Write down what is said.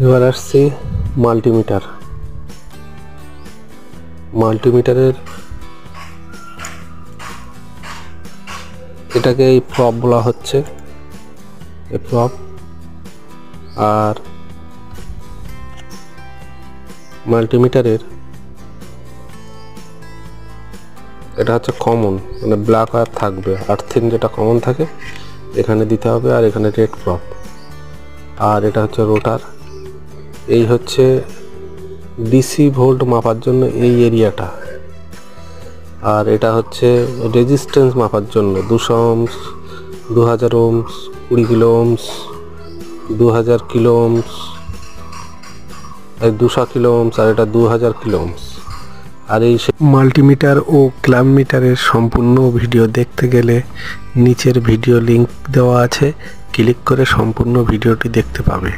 এবার আসছি মাল্টিমিটারের এটাকে এই প্রপ বলা হচ্ছে, এই প্রপ। আর মাল্টিমিটারের এটা হচ্ছে কমন, মানে ব্ল্যাক ওয়্যার থাকবে, আর্থিং যেটা কমন থাকে এখানে দিতে হবে, আর এখানে রেড প্রপ। আর এটা হচ্ছে রোটার। এই হচ্ছে ডিসি ভোল্ট মাপার জন্য এই এরিয়াটা। আর এটা হচ্ছে রেজিস্ট্যান্স মাপার জন্য 200 ohms, 2000 ohms, 20 kilo ohms, 2000 kilo ohms, 200 kilo ohms, আর এটা 2000 কিলো ওহমস। আর এই মাল্টিমিটার ও ক্ল্যাম্প মিটারের সম্পূর্ণ ভিডিও দেখতে গেলে নিচের ভিডিও লিংক দেওয়া আছে, ক্লিক করে সম্পূর্ণ ভিডিওটি দেখতে পাবে।